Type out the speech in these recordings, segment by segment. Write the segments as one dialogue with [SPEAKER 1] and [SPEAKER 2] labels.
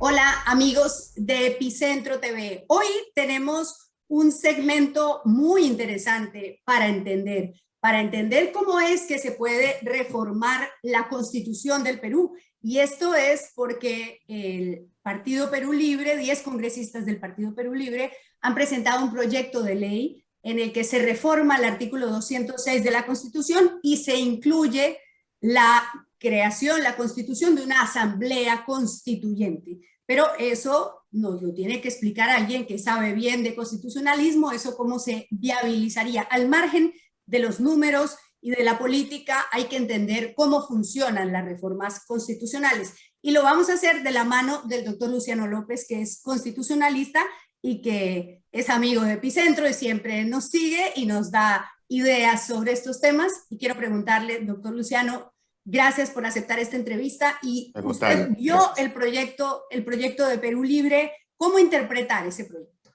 [SPEAKER 1] Hola amigos de Epicentro TV. Hoy tenemos un segmento muy interesante para entender cómo es que se puede reformar la Constitución del Perú. Y esto es porque el Partido Perú Libre, 10 congresistas del Partido Perú Libre, han presentado un proyecto de ley en el que se reforma el artículo 206 de la Constitución y se incluye la creación, la constitución de una asamblea constituyente. Pero eso nos lo tiene que explicar alguien que sabe bien de constitucionalismo, eso cómo se viabilizaría. Al margen de los números y de la política, hay que entender cómo funcionan las reformas constitucionales. Y lo vamos a hacer de la mano del doctor Luciano López, que es constitucionalista y que es amigo de Epicentro y siempre nos sigue y nos da ideas sobre estos temas. Y quiero preguntarle, doctor Luciano, gracias por aceptar esta entrevista. Y usted vio el proyecto de Perú Libre. ¿Cómo interpretar ese proyecto?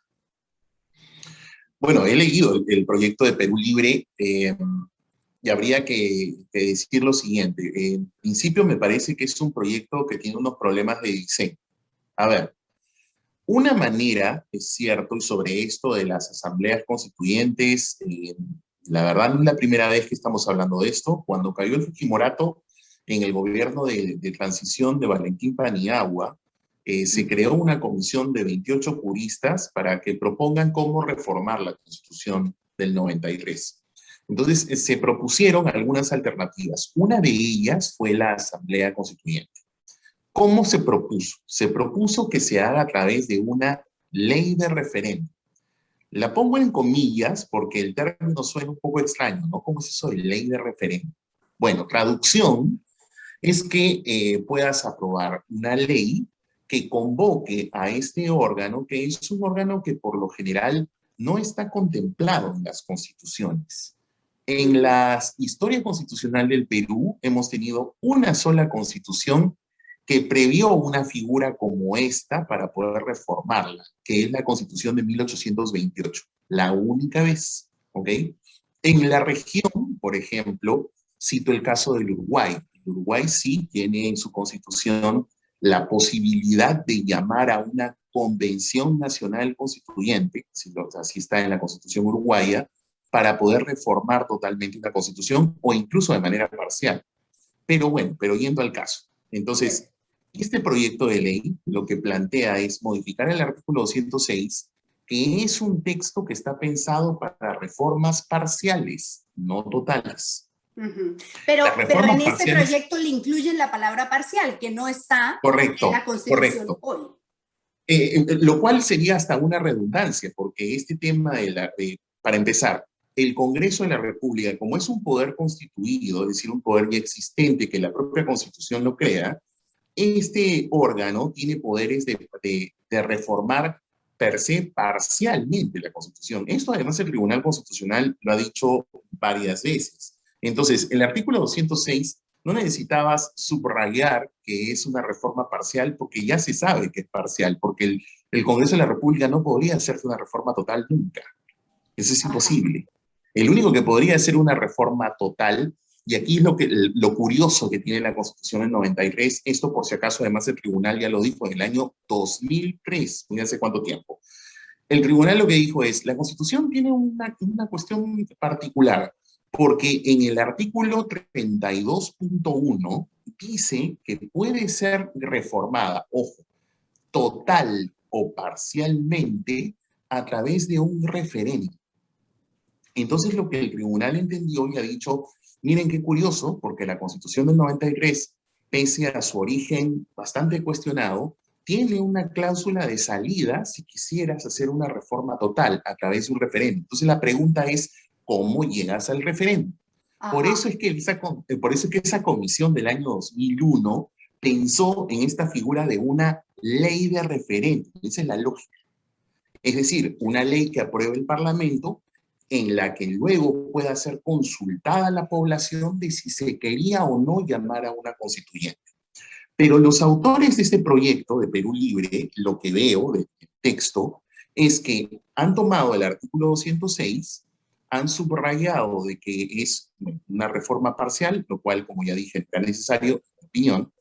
[SPEAKER 2] Bueno, he leído el proyecto de Perú Libre y habría que decir lo siguiente. En principio me parece que es un proyecto que tiene unos problemas de diseño. A ver, una manera, es cierto, y sobre esto de las asambleas constituyentes, la verdad no es la primera vez que estamos hablando de esto. Cuando cayó el Fujimorato en el gobierno de transición de Valentín Paniagua, se creó una comisión de 28 juristas para que propongan cómo reformar la Constitución del 93. Entonces, se propusieron algunas alternativas. Una de ellas fue la Asamblea Constituyente. ¿Cómo se propuso? Se propuso que se haga a través de una ley de referéndum. La pongo en comillas porque el término suena un poco extraño, ¿no? ¿Cómo es eso de ley de referéndum? Bueno, traducción es que puedas aprobar una ley que convoque a este órgano, que es un órgano que por lo general no está contemplado en las constituciones. En la historia constitucional del Perú hemos tenido una sola constitución que previó una figura como esta para poder reformarla, que es la Constitución de 1828, la única vez, ¿ok? En la región, por ejemplo, cito el caso del Uruguay. El Uruguay sí tiene en su constitución la posibilidad de llamar a una convención nacional constituyente, así está en la constitución uruguaya, para poder reformar totalmente una constitución o incluso de manera parcial. Pero bueno, pero yendo al caso. Entonces, este proyecto de ley lo que plantea es modificar el artículo 206, que es un texto que está pensado para reformas parciales, no totales.
[SPEAKER 1] Pero en este proyecto le incluyen la palabra parcial, que no está en la Constitución hoy.
[SPEAKER 2] Lo cual sería hasta una redundancia, porque este tema para empezar, el Congreso de la República, como es un poder constituido, es decir, un poder ya existente que la propia Constitución lo crea, este órgano tiene poderes de reformar per se parcialmente la Constitución. Esto además el Tribunal Constitucional lo ha dicho varias veces. Entonces, el artículo 206 no necesitabas subrayar que es una reforma parcial porque ya se sabe que es parcial, porque el Congreso de la República no podría hacerse una reforma total nunca. Eso es imposible. El único que podría hacer una reforma total, y aquí es lo curioso que tiene la Constitución del 93, esto por si acaso además el tribunal ya lo dijo en el año 2003, no sé cuánto tiempo. El tribunal lo que dijo es, la Constitución tiene una cuestión particular, porque en el artículo 32.1 dice que puede ser reformada, ojo, total o parcialmente a través de un referéndum. Entonces lo que el tribunal entendió y ha dicho, miren qué curioso, porque la Constitución del 93, pese a su origen bastante cuestionado, tiene una cláusula de salida si quisieras hacer una reforma total a través de un referéndum. Entonces la pregunta es, ¿cómo llegas al referéndum? Por eso es que esa comisión del año 2001 pensó en esta figura de una ley de referéndum. Esa es la lógica. Es decir, una ley que apruebe el Parlamento en la que luego pueda ser consultada la población de si se quería o no llamar a una constituyente. Pero los autores de este proyecto de Perú Libre, lo que veo del texto, es que han tomado el artículo 206, han subrayado de que es una reforma parcial, lo cual, como ya dije, era necesario, en mi opinión,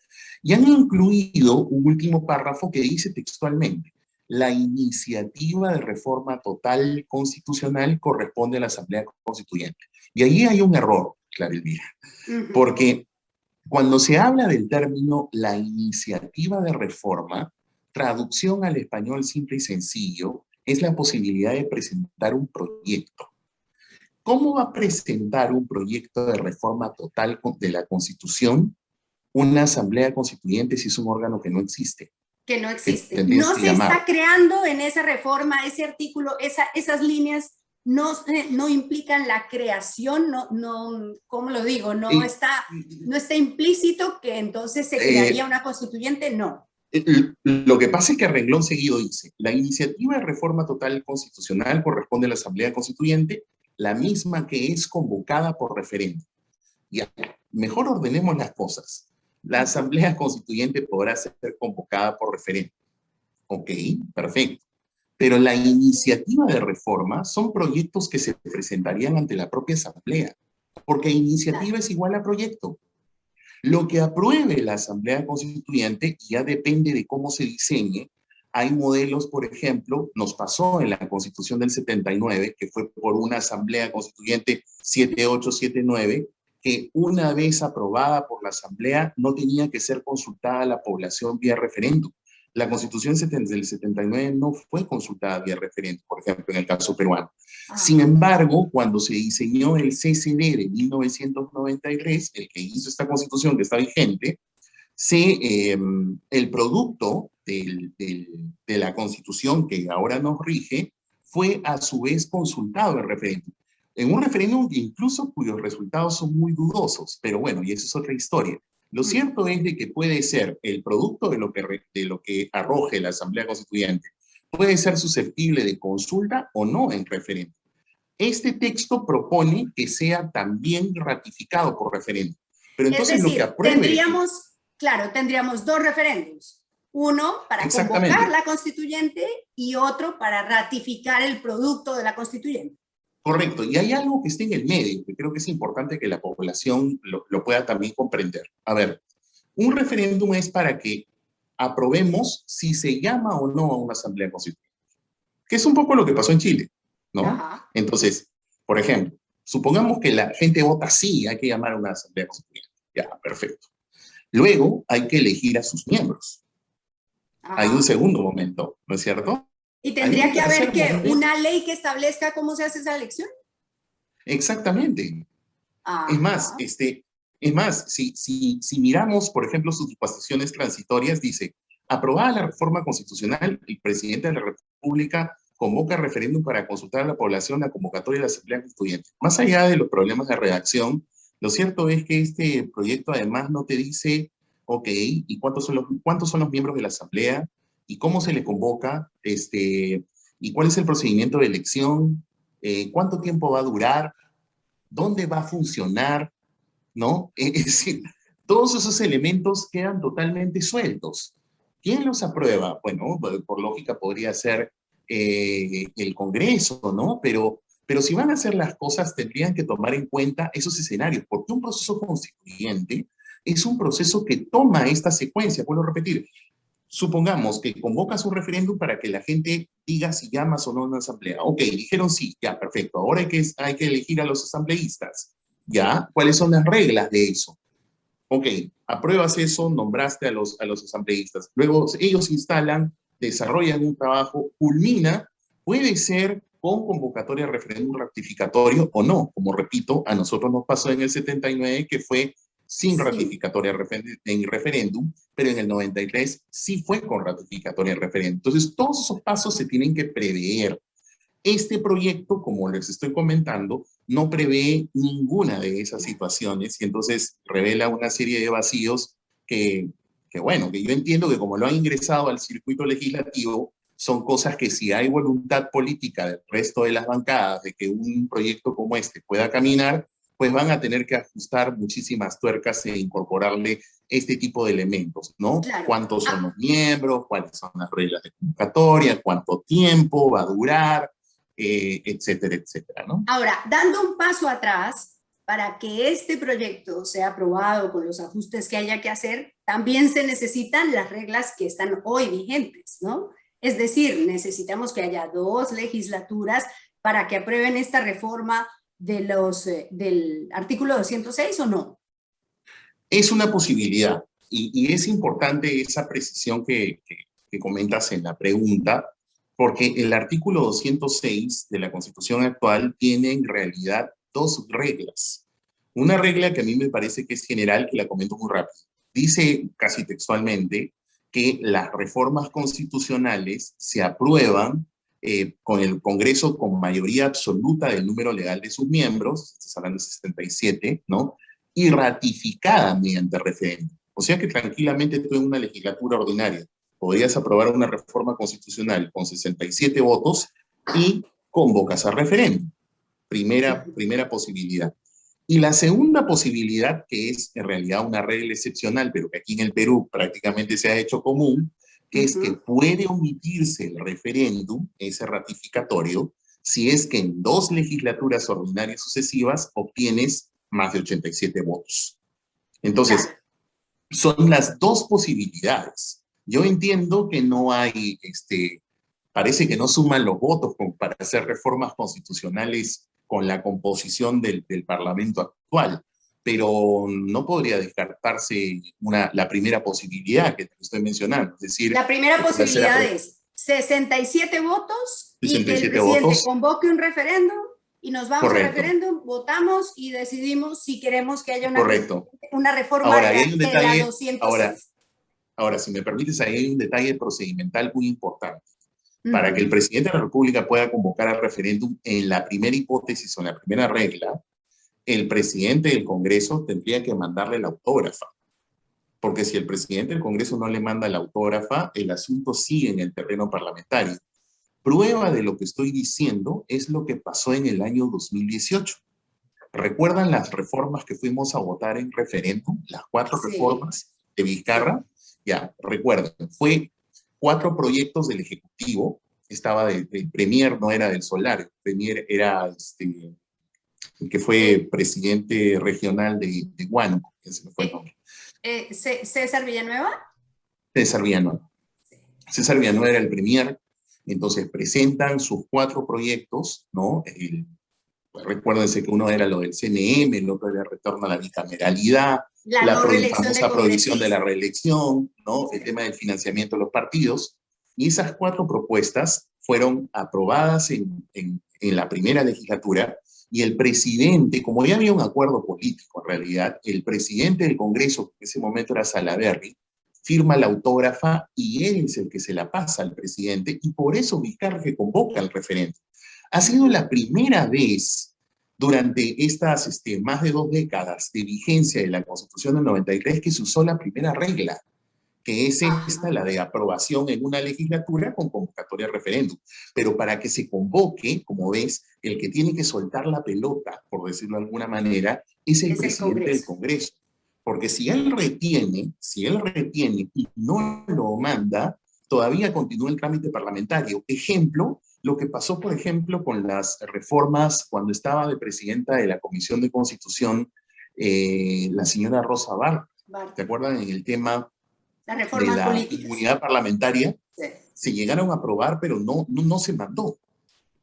[SPEAKER 2] Y han incluido un último párrafo que dice textualmente: la iniciativa de reforma total constitucional corresponde a la Asamblea Constituyente. Y ahí hay un error, Clara Elvira, porque cuando se habla del término la iniciativa de reforma, traducción al español simple y sencillo, es la posibilidad de presentar un proyecto. ¿Cómo va a presentar un proyecto de reforma total de la Constitución una Asamblea Constituyente si es un órgano que no existe?
[SPEAKER 1] Que no existe. No se está creando en esa reforma, ese artículo, esas líneas no implican la creación, ¿cómo lo digo? No está implícito que entonces se crearía una constituyente, no.
[SPEAKER 2] Lo que pasa es que a renglón seguido dice: la iniciativa de reforma total constitucional corresponde a la Asamblea Constituyente, la misma que es convocada por referéndum. Ya, mejor ordenemos las cosas. La Asamblea Constituyente podrá ser convocada por referéndum. Ok, perfecto. Pero la iniciativa de reforma son proyectos que se presentarían ante la propia Asamblea, porque iniciativa es igual a proyecto. Lo que apruebe la Asamblea Constituyente ya depende de cómo se diseñe. Hay modelos, por ejemplo, nos pasó en la Constitución del 79, que fue por una Asamblea Constituyente 7879, que una vez aprobada por la Asamblea no tenía que ser consultada a la población vía referéndum. La Constitución del 79 no fue consultada vía referéndum, por ejemplo, en el caso peruano. Sin embargo, cuando se diseñó el CCD de 1993, el que hizo esta Constitución que está vigente, el producto de la Constitución que ahora nos rige fue a su vez consultado en referéndum. En un referéndum incluso cuyos resultados son muy dudosos, pero bueno, y eso es otra historia. Lo cierto es de que puede ser el producto de lo que arroje la Asamblea Constituyente, puede ser susceptible de consulta o no en referéndum. Este texto propone que sea también ratificado por referéndum. Pero entonces
[SPEAKER 1] es decir,
[SPEAKER 2] lo que apruebe...
[SPEAKER 1] tendríamos dos referéndums. Uno para convocar la constituyente y otro para ratificar el producto de la constituyente.
[SPEAKER 2] Correcto, y hay algo que está en el medio, que creo que es importante que la población lo pueda también comprender. A ver, un referéndum es para que aprobemos si se llama o no a una asamblea constituyente, que es un poco lo que pasó en Chile, ¿no? Ajá. Entonces, por ejemplo, supongamos que la gente vota sí, hay que llamar a una asamblea constituyente. Ya, perfecto. Luego hay que elegir a sus miembros. Ajá. Hay un segundo momento, ¿no es cierto?
[SPEAKER 1] ¿Y tendría que haber una ley que establezca cómo se hace esa elección?
[SPEAKER 2] Exactamente. Ajá. Es más, si miramos, por ejemplo, sus disposiciones transitorias, dice: aprobada la reforma constitucional, el presidente de la República convoca referéndum para consultar a la población la convocatoria de la Asamblea Constituyente. Más allá de los problemas de redacción, lo cierto es que este proyecto además no te dice, ok, ¿y cuántos son los miembros de la Asamblea? ¿Y cómo se le convoca? ¿Y cuál es el procedimiento de elección? ¿Cuánto tiempo va a durar? ¿Dónde va a funcionar? ¿No? Es decir, todos esos elementos quedan totalmente sueltos. ¿Quién los aprueba? Bueno, por lógica podría ser el Congreso, ¿no? Pero si van a hacer las cosas, tendrían que tomar en cuenta esos escenarios, porque un proceso constituyente es un proceso que toma esta secuencia. Vuelvo a repetir, supongamos que convocas un referéndum para que la gente diga si llamas o no a una asamblea. Ok, dijeron sí, ya, perfecto. Ahora hay que elegir a los asambleístas. ¿Ya? ¿Cuáles son las reglas de eso? Ok, apruebas eso, nombraste a los asambleístas. Luego ellos instalan, desarrollan un trabajo, culmina, puede ser con convocatoria de referéndum ratificatorio o no. Como repito, a nosotros nos pasó en el 79 que fue sin ratificatoria en referéndum, pero en el 93 sí fue con ratificatoria en referéndum. Entonces, todos esos pasos se tienen que prever. Este proyecto, como les estoy comentando, no prevé ninguna de esas situaciones y entonces revela una serie de vacíos que bueno, que yo entiendo que como lo han ingresado al circuito legislativo, son cosas que si hay voluntad política del resto de las bancadas de que un proyecto como este pueda caminar, pues van a tener que ajustar muchísimas tuercas e incorporarle este tipo de elementos, ¿no? Claro. ¿Cuántos son los miembros? ¿Cuáles son las reglas de convocatoria? ¿Cuánto tiempo va a durar? Etcétera, etcétera, ¿no?
[SPEAKER 1] Ahora, dando un paso atrás, para que este proyecto sea aprobado con los ajustes que haya que hacer, también se necesitan las reglas que están hoy vigentes, ¿no? Es decir, necesitamos que haya 2 legislaturas para que aprueben esta reforma del artículo 206 o no.
[SPEAKER 2] Es una posibilidad y es importante esa precisión que comentas en la pregunta, porque el artículo 206 de la Constitución actual tiene en realidad 2 reglas. Una regla que a mí me parece que es general, que la comento muy rápido. Dice casi textualmente que las reformas constitucionales se aprueban con el Congreso con mayoría absoluta del número legal de sus miembros, estamos hablando de 67, ¿no? Y ratificada mediante referéndum. O sea que tranquilamente tú en una legislatura ordinaria podrías aprobar una reforma constitucional con 67 votos y convocas a referéndum. Primera posibilidad. Y la segunda posibilidad, que es en realidad una regla excepcional, pero que aquí en el Perú prácticamente se ha hecho común, que es que puede omitirse el referéndum, ese ratificatorio, si es que en 2 legislaturas ordinarias sucesivas obtienes más de 87 votos. Entonces, son las 2 posibilidades. Yo entiendo que no hay, parece que no suman los votos para hacer reformas constitucionales con la composición del Parlamento actual, pero no podría descartarse la primera posibilidad que te estoy mencionando. Es decir,
[SPEAKER 1] la primera posibilidad es 67 votos
[SPEAKER 2] 67
[SPEAKER 1] y que el presidente
[SPEAKER 2] votos.
[SPEAKER 1] Convoque un referéndum y nos vamos
[SPEAKER 2] Correcto.
[SPEAKER 1] al referéndum, votamos y decidimos si queremos que haya una reforma
[SPEAKER 2] ahora,
[SPEAKER 1] de,
[SPEAKER 2] hay un detalle,
[SPEAKER 1] de la 206.
[SPEAKER 2] Ahora, si me permites, ahí hay un detalle procedimental muy importante. Para que el presidente de la República pueda convocar al referéndum, en la primera hipótesis o en la primera regla, el presidente del Congreso tendría que mandarle la autógrafa. Porque si el presidente del Congreso no le manda la autógrafa, el asunto sigue en el terreno parlamentario. Prueba de lo que estoy diciendo es lo que pasó en el año 2018. ¿Recuerdan las reformas que fuimos a votar en referéndum? Las 4 reformas de Vizcarra. Ya, recuerden, fue 4 proyectos del Ejecutivo. Estaba el Premier, no era del Solar, el Premier era el que fue presidente regional de Huánuco, que se me fue el nombre.
[SPEAKER 1] ¿César Villanueva?
[SPEAKER 2] César Villanueva. César Villanueva era el Premier, entonces presentan sus 4 proyectos, ¿no? Recuérdense que uno era lo del CNM, el otro era el retorno a la bicameralidad, la famosa prohibición de la reelección, ¿no? El tema del financiamiento de los partidos. Y esas 4 propuestas fueron aprobadas en la primera legislatura y el presidente, como ya había un acuerdo político en realidad, el presidente del Congreso, que en ese momento era Salaverry, firma la autógrafa y él es el que se la pasa al presidente y por eso Vizcarra que convoca el referéndum. Ha sido la primera vez durante estas más de 2 décadas de vigencia de la Constitución del 93 que se usó la primera regla, que es esta, la de aprobación en una legislatura con convocatoria de referéndum. Pero para que se convoque, como ves, el que tiene que soltar la pelota, por decirlo de alguna manera, es el presidente del Congreso. Porque si él retiene y no lo manda, todavía continúa el trámite parlamentario. Ejemplo, lo que pasó, por ejemplo, con las reformas cuando estaba de presidenta de la Comisión de Constitución, la señora Rosa Bartra. ¿Te acuerdan en el tema de la inmunidad parlamentaria?
[SPEAKER 1] Sí.
[SPEAKER 2] Se llegaron a aprobar, pero no se mandó.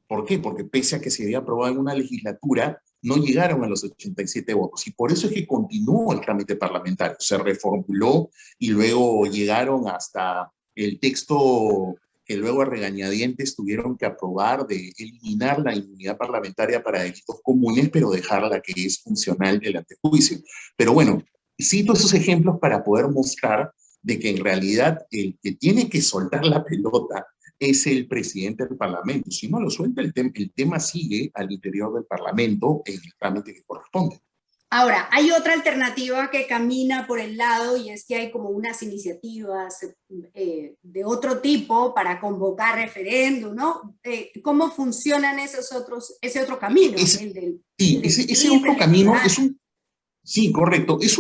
[SPEAKER 2] ¿Por qué? Porque pese a que se había aprobado en una legislatura, no llegaron a los 87 votos. Y por eso es que continuó el trámite parlamentario. Se reformuló y luego llegaron hasta el texto que luego a regañadientes tuvieron que aprobar de eliminar la inmunidad parlamentaria para delitos comunes, pero dejarla que es funcional del antejuicio. Pero bueno, cito esos ejemplos para poder mostrar de que en realidad el que tiene que soltar la pelota es el presidente del Parlamento. Si no lo suelta, el tema sigue al interior del Parlamento en el trámite que corresponde.
[SPEAKER 1] Ahora, hay otra alternativa que camina por el lado y es que hay como unas iniciativas de otro tipo para convocar referéndum, ¿no? ¿Cómo funcionan ese otro camino?
[SPEAKER 2] Ese otro camino es un... Sí, correcto. Es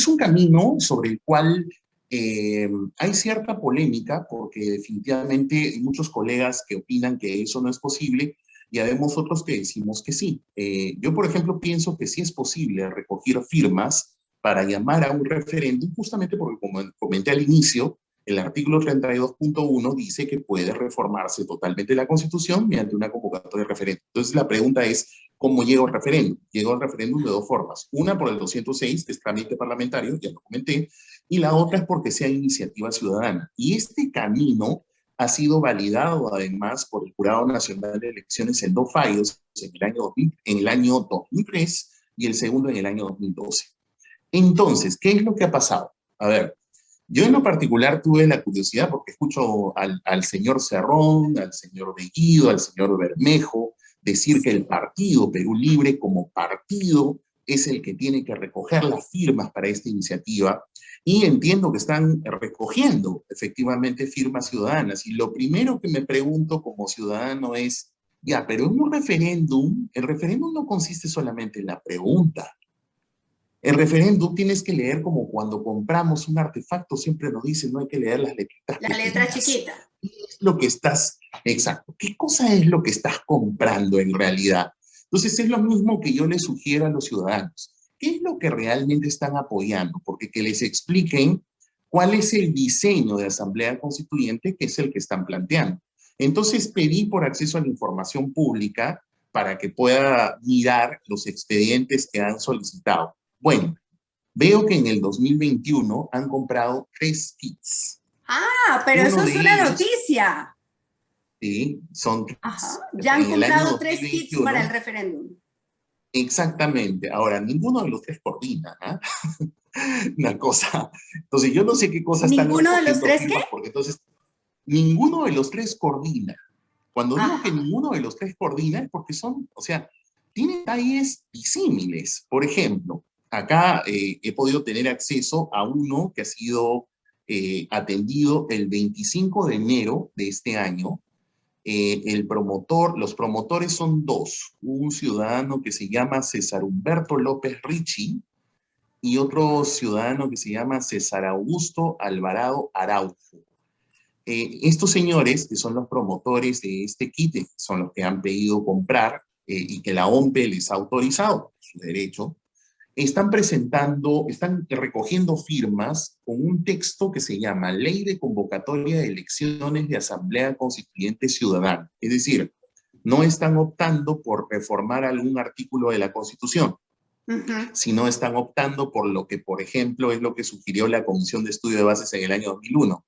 [SPEAKER 2] un camino sobre el cual hay cierta polémica porque definitivamente hay muchos colegas que opinan que eso no es posible, y habemos otros que decimos que sí. Yo, por ejemplo, pienso que sí es posible recoger firmas para llamar a un referéndum, justamente porque, como comenté al inicio, el artículo 32.1 dice que puede reformarse totalmente la Constitución mediante una convocatoria de referéndum. Entonces, la pregunta es, ¿cómo llega al referéndum? Llega al referéndum de dos formas. Una por el 206, que es trámite parlamentario, ya lo comenté, y la otra es porque sea iniciativa ciudadana. Y este camino ha sido validado además por el Jurado Nacional de Elecciones en dos fallos, en el año 2003 y el segundo en el año 2012. Entonces, ¿qué es lo que ha pasado? A ver, yo en lo particular tuve la curiosidad porque escucho al señor Cerrón, al señor Bellido, al señor Bermejo decir que el partido Perú Libre como partido es el que tiene que recoger las firmas para esta iniciativa, y entiendo que están recogiendo efectivamente firmas ciudadanas. Y lo primero que me pregunto como ciudadano es, ya, pero en un referéndum, el referéndum no consiste solamente en la pregunta. El referéndum tienes que leer como cuando compramos un artefacto, siempre nos dicen, no hay que leer las letritas
[SPEAKER 1] La letra
[SPEAKER 2] pequeñas.
[SPEAKER 1] chiquita.
[SPEAKER 2] ¿Qué es lo que estás, exacto, qué cosa es lo que estás comprando en realidad? Entonces es lo mismo que yo les sugiero a los ciudadanos. ¿Qué es lo que realmente están apoyando? Porque que les expliquen cuál es el diseño de asamblea constituyente que es el que están planteando. Entonces pedí por acceso a la información pública para que pueda mirar los expedientes que han solicitado. Bueno, veo que en el 2021 han comprado 3 kits.
[SPEAKER 1] Ah, pero
[SPEAKER 2] Uno
[SPEAKER 1] eso es
[SPEAKER 2] de
[SPEAKER 1] una
[SPEAKER 2] ellos,
[SPEAKER 1] noticia.
[SPEAKER 2] sí, son
[SPEAKER 1] Ajá.
[SPEAKER 2] kits.
[SPEAKER 1] Ya han
[SPEAKER 2] En el año
[SPEAKER 1] comprado 3 kits para el
[SPEAKER 2] 2021,
[SPEAKER 1] referéndum.
[SPEAKER 2] exactamente. Ahora, ninguno de los tres coordina, ¿eh? Una cosa. Entonces, yo no sé qué cosas están
[SPEAKER 1] ¿Ninguno de los
[SPEAKER 2] recogiendo
[SPEAKER 1] tres qué?
[SPEAKER 2] firmas, porque entonces, ninguno de los tres coordina. Cuando digo que
[SPEAKER 1] Ajá.
[SPEAKER 2] ninguno de los tres coordina es porque son, o sea, tienen detalles disímiles. Por ejemplo, acá he podido tener acceso a uno que ha sido atendido el 25 de enero de este año. Los promotores son dos, un ciudadano que se llama César Humberto López Ricci y otro ciudadano que se llama César Augusto Alvarado Araujo. Estos señores, que son los promotores de este kit, son los que han pedido comprar y que la OMPE les ha autorizado, su derecho, están recogiendo firmas con un texto que se llama Ley de Convocatoria de Elecciones de Asamblea Constituyente Ciudadana. Es decir, no están optando por reformar algún artículo de la Constitución, sino están optando por lo que, por ejemplo, es lo que sugirió la Comisión de Estudio de Bases en el año 2001.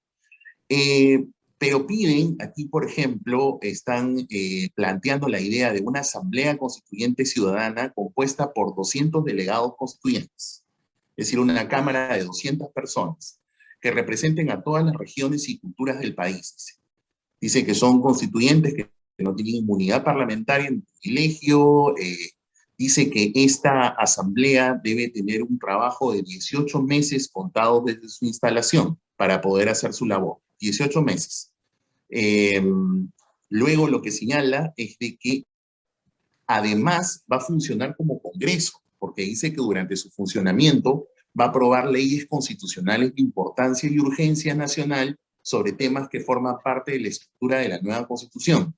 [SPEAKER 2] Pero piden, aquí por ejemplo, están planteando la idea de una asamblea constituyente ciudadana compuesta por 200 delegados constituyentes, es decir, una cámara de 200 personas que representen a todas las regiones y culturas del país. Dice que son constituyentes que no tienen inmunidad parlamentaria ni privilegio. Dice que esta asamblea debe tener un trabajo de 18 meses contados desde su instalación para poder hacer su labor. 18 meses. Eh, Luego lo que señala es de que además va a funcionar como Congreso, porque dice que durante su funcionamiento va a aprobar leyes constitucionales de importancia y urgencia nacional sobre temas que forman parte de la estructura de la nueva Constitución.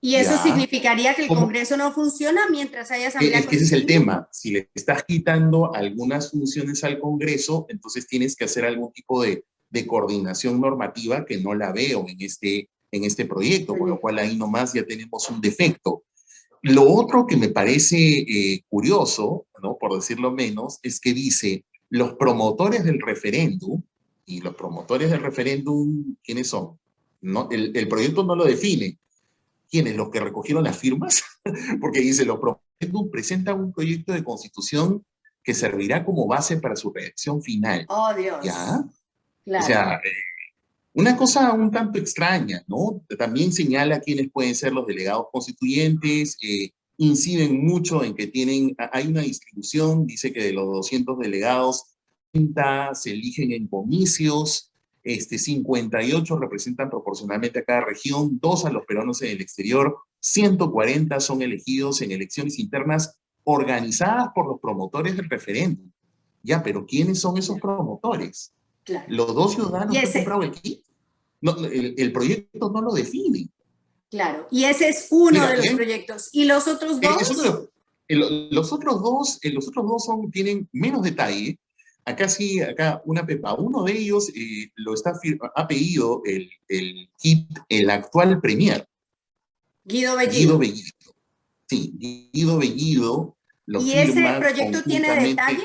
[SPEAKER 1] ¿Y eso
[SPEAKER 2] ¿Ya?
[SPEAKER 1] significaría que el
[SPEAKER 2] ¿Cómo?
[SPEAKER 1] Congreso no funciona mientras haya asamblea
[SPEAKER 2] Es que ese es el
[SPEAKER 1] constituyente?
[SPEAKER 2] tema. Si le estás quitando algunas funciones al Congreso, entonces tienes que hacer algún tipo de coordinación normativa que no la veo en este proyecto, con lo cual ahí nomás ya tenemos un defecto. Lo otro que me parece curioso, ¿no? Por decirlo menos, es que dice, los promotores del referéndum, y los promotores del referéndum, ¿quiénes son? ¿No? El proyecto no lo define. ¿Quiénes? ¿Los que recogieron las firmas? Porque dice, los referéndum presentan un proyecto de constitución que servirá como base para su redacción final.
[SPEAKER 1] Oh,
[SPEAKER 2] ¿Ya?
[SPEAKER 1] Dios.
[SPEAKER 2] O
[SPEAKER 1] Claro.
[SPEAKER 2] sea, una cosa un tanto extraña, ¿no? También señala quiénes pueden ser los delegados constituyentes, inciden mucho en que hay una distribución, dice que de los 200 delegados, 30 se eligen en comicios, 58 representan proporcionalmente a cada región, 2 a los peruanos en el exterior, 140 son elegidos en elecciones internas organizadas por los promotores del referéndum. Ya, pero ¿quiénes son esos promotores?
[SPEAKER 1] Claro.
[SPEAKER 2] Los dos
[SPEAKER 1] Y
[SPEAKER 2] ciudadanos que han
[SPEAKER 1] ese,
[SPEAKER 2] comprado el kit, no, el proyecto no lo define.
[SPEAKER 1] Claro, y ese es uno
[SPEAKER 2] Mira,
[SPEAKER 1] de los
[SPEAKER 2] bien,
[SPEAKER 1] proyectos. ¿Y los otros
[SPEAKER 2] es uno
[SPEAKER 1] dos?
[SPEAKER 2] los otros dos tienen menos detalle. Acá sí, acá una pepa. Uno de ellos ha pedido el kit, el actual premier,
[SPEAKER 1] Guido
[SPEAKER 2] Guido
[SPEAKER 1] Bellido.
[SPEAKER 2] Bellido. Sí, Guido Bellido lo
[SPEAKER 1] ¿Y ese
[SPEAKER 2] firma
[SPEAKER 1] proyecto tiene detalle?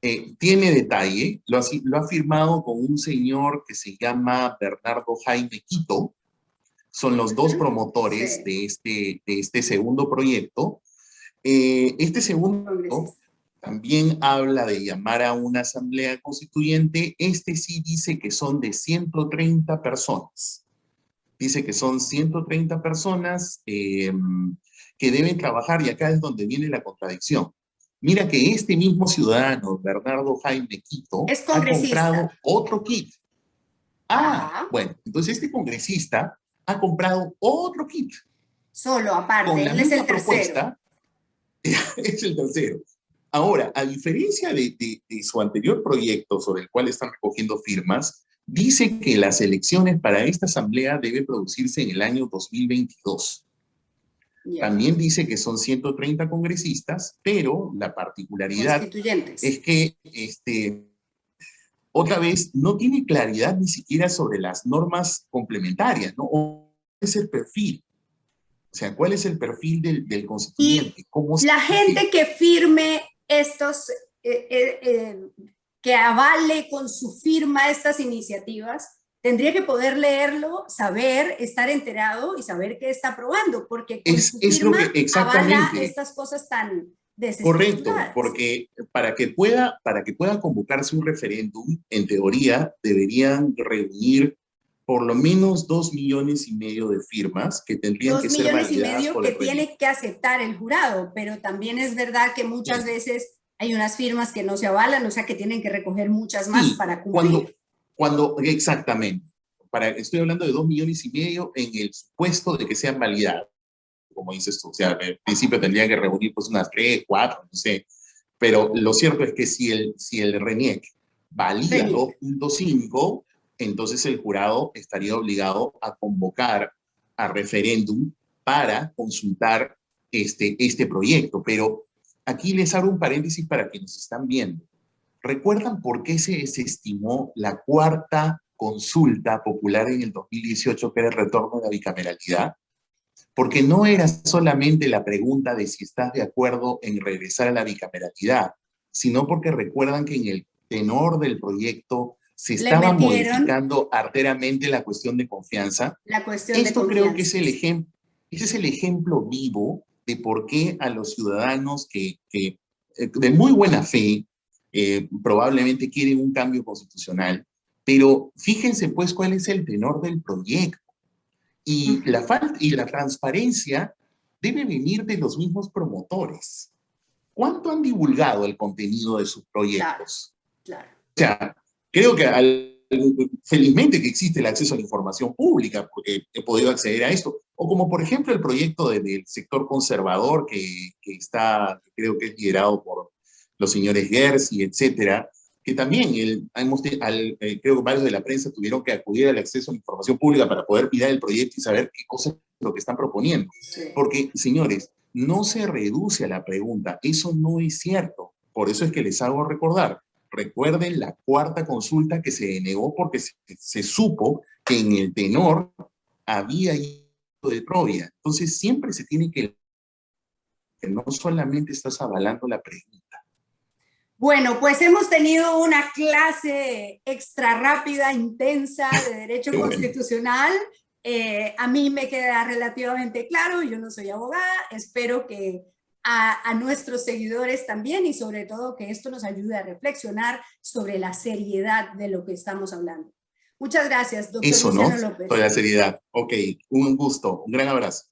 [SPEAKER 2] conjuntamente, tiene detalle, lo ha firmado con un señor que se llama Bernardo Jaime Quito. Son los dos
[SPEAKER 1] Ujú.
[SPEAKER 2] promotores
[SPEAKER 1] Sí,
[SPEAKER 2] de este segundo proyecto. Este segundo
[SPEAKER 1] congresista.
[SPEAKER 2] también habla de llamar a una asamblea constituyente. Este sí dice que son de 130 personas. Dice que son 130 personas que deben trabajar, y acá es donde viene la contradicción. Mira que este mismo ciudadano, Bernardo Jaime Quito,
[SPEAKER 1] Es
[SPEAKER 2] ha comprado
[SPEAKER 1] congresista.
[SPEAKER 2] otro kit. Ah,
[SPEAKER 1] Ajá.
[SPEAKER 2] bueno, entonces este congresista ha comprado otro kit
[SPEAKER 1] Solo,
[SPEAKER 2] con
[SPEAKER 1] aparte.
[SPEAKER 2] la
[SPEAKER 1] Él es el
[SPEAKER 2] misma
[SPEAKER 1] tercero.
[SPEAKER 2] propuesta. Es el tercero. Ahora, a diferencia de su anterior proyecto sobre el cual están recogiendo firmas, dice que las elecciones para esta asamblea deben producirse en el año 2022.
[SPEAKER 1] Ya.
[SPEAKER 2] También dice que son 130 congresistas, pero la particularidad es
[SPEAKER 1] Constituyentes.
[SPEAKER 2] que otra vez no tiene claridad ni siquiera sobre las normas complementarias, ¿no? ¿Cuál es el perfil? O sea, ¿cuál es el perfil del
[SPEAKER 1] Y
[SPEAKER 2] constituyente? ¿Cómo se
[SPEAKER 1] la
[SPEAKER 2] perfila?
[SPEAKER 1] gente que firme estos, eh, eh, eh, que avale con su firma estas iniciativas, tendría que poder leerlo, saber, estar enterado y saber qué está aprobando, porque con su
[SPEAKER 2] Es lo
[SPEAKER 1] firma
[SPEAKER 2] que
[SPEAKER 1] avala
[SPEAKER 2] exactamente,
[SPEAKER 1] estas cosas tan
[SPEAKER 2] correcto,
[SPEAKER 1] desestructuradas.
[SPEAKER 2] porque para que pueda convocarse un referéndum, en teoría deberían reunir por lo menos 2,5 millones de firmas que tendrían que
[SPEAKER 1] Dos
[SPEAKER 2] ser
[SPEAKER 1] millones y
[SPEAKER 2] validadas
[SPEAKER 1] medio
[SPEAKER 2] por
[SPEAKER 1] que
[SPEAKER 2] el RENIEC.
[SPEAKER 1] tiene que aceptar el jurado, pero también es verdad que muchas
[SPEAKER 2] Sí,
[SPEAKER 1] veces hay unas firmas que no se avalan, o sea que tienen que recoger muchas más
[SPEAKER 2] sí,
[SPEAKER 1] para cumplir.
[SPEAKER 2] exactamente. Estoy hablando de 2,5 millones en el supuesto de que sean validadas, como dices tú. O sea, en principio tendrían que reunir pues unas 3, 4, no sé. Pero lo cierto es que si el RENIEC valida
[SPEAKER 1] RENIEC.
[SPEAKER 2] 2,5, entonces el jurado estaría obligado a convocar a referéndum para consultar este proyecto. Pero aquí les abro un paréntesis para quienes están viendo. ¿Recuerdan por qué se desestimó la cuarta consulta popular en el 2018, que era el retorno de la bicameralidad? Porque no era solamente la pregunta de si estás de acuerdo en regresar a la bicameralidad, sino porque recuerdan que en el tenor del proyecto se
[SPEAKER 1] Le
[SPEAKER 2] estaba
[SPEAKER 1] metieron
[SPEAKER 2] modificando arteramente la cuestión de confianza.
[SPEAKER 1] la cuestión de
[SPEAKER 2] Esto creo que
[SPEAKER 1] confianza.
[SPEAKER 2] ese es el ejemplo vivo de por qué a los ciudadanos que de muy buena fe probablemente quieren un cambio constitucional, pero fíjense pues cuál es el tenor del proyecto. Y
[SPEAKER 1] Ujú.
[SPEAKER 2] y la transparencia debe venir de los mismos promotores. ¿Cuánto han divulgado el contenido de sus
[SPEAKER 1] Claro,
[SPEAKER 2] proyectos?
[SPEAKER 1] claro.
[SPEAKER 2] O sea, creo que felizmente que existe el acceso a la información pública, porque he podido acceder a esto. O como por ejemplo el proyecto del sector conservador que creo que es liderado por los señores Gersi, etcétera, que también creo que varios de la prensa tuvieron que acudir al acceso a la información pública para poder mirar el proyecto y saber qué cosa es lo que están proponiendo.
[SPEAKER 1] Sí.
[SPEAKER 2] Porque, señores, no se reduce a la pregunta, eso no es cierto. Por eso es que les hago recordar. Recuerden la cuarta consulta que se denegó porque se supo que en el tenor había hilo de Troya. Entonces siempre se tiene que no solamente estás avalando la pregunta.
[SPEAKER 1] Bueno, pues hemos tenido una clase extra rápida, intensa de
[SPEAKER 2] Qué
[SPEAKER 1] derecho
[SPEAKER 2] bueno.
[SPEAKER 1] constitucional. A mí me queda relativamente claro, yo no soy abogada, espero que a nuestros seguidores también y sobre todo que esto nos ayude a reflexionar sobre la seriedad de lo que estamos hablando. Muchas gracias, doctor
[SPEAKER 2] Eso, ¿no?
[SPEAKER 1] Luciano
[SPEAKER 2] Toda la
[SPEAKER 1] López.
[SPEAKER 2] seriedad. Ok, un gusto, un gran abrazo.